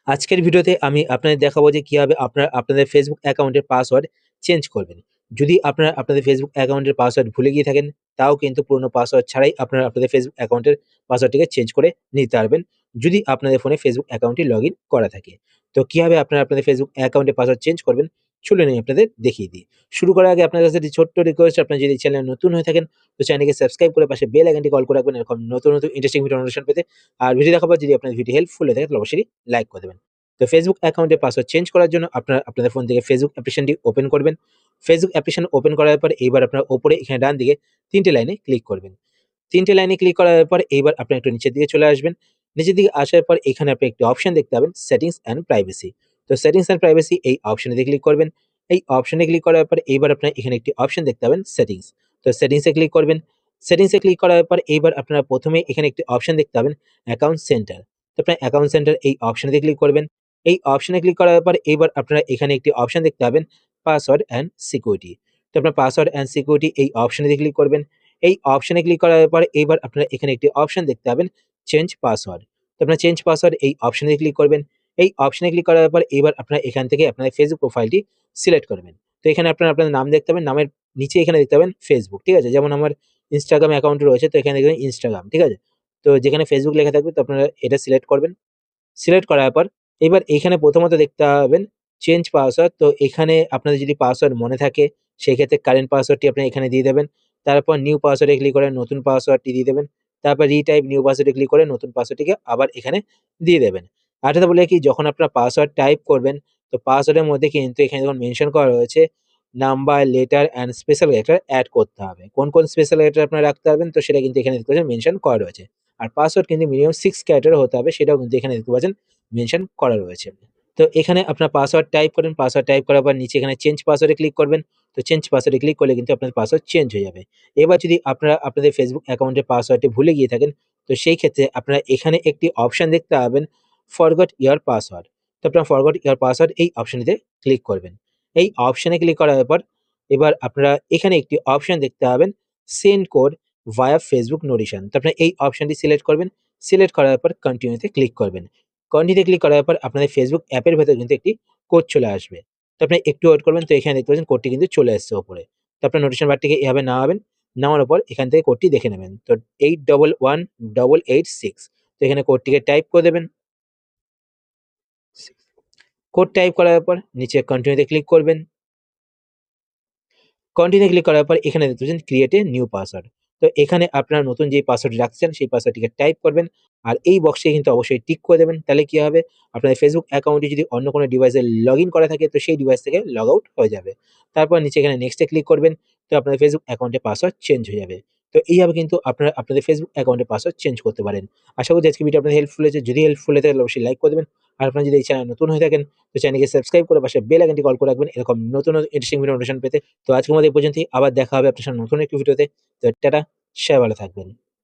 আজকের ভিডিওতে আমি আপনাদের দেখাবো যে কিভাবে আপনারা আপনাদের ফেসবুক অ্যাকাউন্টের পাসওয়ার্ড চেঞ্জ করবেন। যদি আপনারা আপনাদের ফেসবুক অ্যাকাউন্টের পাসওয়ার্ড ভুলে গিয়ে থাকেন, তাও কিন্তু পুরনো পাসওয়ার্ড ছাড়াই আপনারা আপনাদের ফেসবুক অ্যাকাউন্টের পাসওয়ার্ডটিকে চেঞ্জ করে নিতে পারবেন, যদি আপনাদের ফোনে ফেসবুক অ্যাকাউন্টটি লগইন করা থাকে। তো কিভাবে আপনারা আপনাদের ফেসবুক অ্যাকাউন্টের পাসওয়ার্ড চেঞ্জ করবেন, চলুন আমি আপনাদের দেখিয়ে দিই। শুরু করার আগে আপনার কাছে একটি ছোট্ট রিকোয়েস্ট, আপনারা যদি চ্যানেলে নতুন হয়ে থাকেন, তো চ্যানেলকে সাবস্ক্রাইব করে পাশে বেল আইকনটি কল করে রাখবেন এরকম নতুন ইন্টারেস্টিং ভিডিও নোটিফিকেশন পেতে। আর ভিডিও দেখার পর যদি আপনাদের ভিডিও হেল্পফুল হয়ে থাকে তাহলে অবশ্যই লাইক করে দেবেন। তো ফেসবুক অ্যাকাউন্টের পাসওয়ার্ড চেঞ্জ করার জন্য আপনারা আপনাদের ফোন থেকে ফেসবুক অ্যাপ্লিকেশনটি ওপেন করবেন। ফেসবুক অ্যাপ্লিকেশন ওপেন করার পর এইবার আপনারা ওপরে এখানে ডান দিকে ৩ টে লাইনে ক্লিক করবেন। ৩ টে লাইনে ক্লিক করার পর এইবার আপনারা একটু নিচের দিকে চলে আসবেন। নিচের দিকে আসার পর এখানে আপনি একটি অপশন দেখতে পাবেন, সেটিংস অ্যান্ড প্রাইভেসি। তো সেটিংস অ্যান্ড প্রাইভেসি এই অপশনে ক্লিক করবেন। এই অপশনে ক্লিক করার পর এইবার আপনারা এখানে একটি অপশন দেখতে পাবেন, সেটিংস। তো সেটিংসে ক্লিক করবেন। সেটিংসে ক্লিক করার পর এইবার আপনারা ১ম এ এখানে একটি অপশন দেখতে পাবেন, অ্যাকাউন্ট সেন্টার। তো আপনারা অ্যাকাউন্ট সেন্টার এই অপশনে ক্লিক করবেন। এই অপশনে ক্লিক করার পর এইবার আপনারা এখানে একটি অপশন দেখতে পাবেন, পাসওয়ার্ড অ্যান্ড সিকিউরিটি। তো আপনার পাসওয়ার্ড অ্যান্ড সিকিউরিটি এই অপশনে ক্লিক করবেন। এই অপশনে ক্লিক করার পর এইবার আপনারা এখানে একটি অপশন দেখতে পাবেন, চেঞ্জ পাসওয়ার্ড। তো আপনারা চেঞ্জ পাসওয়ার্ড এই অপশনে ক্লিক করবেন। এই অপশনে ক্লিক করার পর এইবার আপনারা এখান থেকে আপনাদের ফেসবুক প্রোফাইলটি সিলেক্ট করবেন। তো এখানে আপনারা আপনাদের নাম দেখতে পাবেন, নামের নিচে এখানে দেখতে পাবেন ফেসবুক, ঠিক আছে? যেমন আমার ইনস্টাগ্রাম অ্যাকাউন্ট রয়েছে, তো এখানে দেখবেন ইনস্টাগ্রাম, ঠিক আছে? তো যেখানে ফেসবুক লেখা থাকবে তো আপনারা এটা সিলেক্ট করবেন। সিলেক্ট করার পর এবার এখানে প্রথমত দেখতে পাবেন চেঞ্জ পাসওয়ার্ড। তো এখানে আপনাদের যদি পাসওয়ার্ড মনে থাকে সেক্ষেত্রে কারেন্ট পাসওয়ার্ডটি আপনি এখানে দিয়ে দেবেন। তারপর নিউ পাসওয়ার্ডে ক্লিক করে নতুন পাসওয়ার্ডটি দিয়ে দেবেন। তারপর রিটাইপ নিউ পাসওয়ার্ডে ক্লিক করে নতুন পাসওয়ার্ডটিকে আবার এখানে দিয়ে দেবেন। আরেকটা বলে কি, যখন আপনারা পাসওয়ার্ড টাইপ করবেন তো পাসওয়ার্ডের মধ্যে কিন্তু এখানে যখন মেনশন করা রয়েছে number, letter and special character add করতে হবে। কোন, কোন স্পেশাল ক্যারেক্টার আপনারা রাখতে পারবেন তো সেটা কিন্তু এখানে দেখতে পাচ্ছেন মেনশন করা রয়েছে। আর পাসওয়ার্ড কিন্তু মিনিমাম 6 ক্যারেক্টার হতে হবে, সেটাও কিন্তু এখানে দেখতে পাচ্ছেন মেনশন করা রয়েছে। তো এখানে আপনার পাসওয়ার্ড টাইপ করেন, পাসওয়ার্ড টাইপ করার পর নিচে এখানে চেঞ্জ পাসওয়ার্ডে ক্লিক করবেন। তো চেঞ্জ পাসওয়ার্ডে ক্লিক করলে কিন্তু আপনার পাসওয়ার্ড চেঞ্জ হয়ে যাবে। এবার যদি আপনারা আপনাদের ফেসবুক অ্যাকাউন্টের পাসওয়ার্ডটি ভুলে গিয়ে থাকেন, তো সেই ক্ষেত্রে আপনারা এখানে একটি অপশন দেখতে পাবেন, ফরগট ইওর পাসওয়ার্ড। তো আপনারা ফরগট ইওর পাসওয়ার্ড এই অপশনটিতে ক্লিক করবেন। এই অপশনে ক্লিক করার পর এবার আপনারা এখানে একটি অপশন দেখতে পাবেন, সেন্ড কোড ভায়া ফেসবুক নোটিফিকেশন। তো আপনারা এই অপশনটি সিলেক্ট করবেন। সিলেক্ট করার পর কন্টিনিউতে ক্লিক করবেন। কন্টিনিউতে ক্লিক করার পর আপনাদের ফেসবুক অ্যাপের ভেতরে কিন্তু একটি কোড চলে আসবে। তো আপনি একটু ওয়েট করবেন। তো এখানে দেখতে পাচ্ছেন কোডটি কিন্তু চলে এসেছে ওপরে। তো আপনার নোটিফিকেশন বারটিকে এভাবে নামাবেন। নামানোর পর এখান থেকে কোডটি দেখে নেবেন। তো 811886, তো এখানে কোডটিকে টাইপ করে দেবেন। কোড টাইপ করার পর নিচে কন্টিনিউতে ক্লিক করবেন। কন্টিনিউ ক্লিক করার পর এখানে দেখতে পাচ্ছেন ক্রিয়েট এ নিউ পাসওয়ার্ড। তো এখানে আপনারা নতুন যে পাসওয়ার্ডটি রাখতে চান সেই পাসওয়ার্ডটিকে টাইপ করবেন। আর এই বক্সে কিন্তু অবশ্যই টিক করে দেবেন। তাহলে কি হবে? আপনাদের ফেসবুক অ্যাকাউন্টটি যদি অন্য কোনো ডিভাইসে লগইন করা থাকে তো সেই ডিভাইস থেকে লগ আউট হয়ে যাবে। তারপর নিচে এখানে নেক্সট এ ক্লিক করবেন। তো আপনাদের ফেসবুক অ্যাকাউন্টের পাসওয়ার্ড চেঞ্জ হয়ে যাবে। তো এইভাবে কিন্তু আপনারা আপনাদের ফেসবুক অ্যাকাউন্টের পাসওয়ার্ড চেঞ্জ করতে পারেন। আশা করি আজকের ভিডিও আপনাদের হেল্পফুল হয়েছে। যদি হেল্পফুল হয়ে থাকে তাহলে অবশ্যই লাইক করে দেবেন। আর আপনারা যদি এই চ্যানেলে নতুন হয়ে থাকেন তো চ্যানেলকে সাবস্ক্রাইব করে পাশে বেল আইকনটি কল করে রাখবেন এরকম নতুন, নতুন ইন্টারেস্টিং ভিডিও নোটিফিকেশন পেতে। তো আজকের মতো এই পর্যন্তই। আবার দেখা হবে আপনার সাথে নতুন একটি ভিডিওতে। তো টাটা, সবাই ভালো থাকবেন।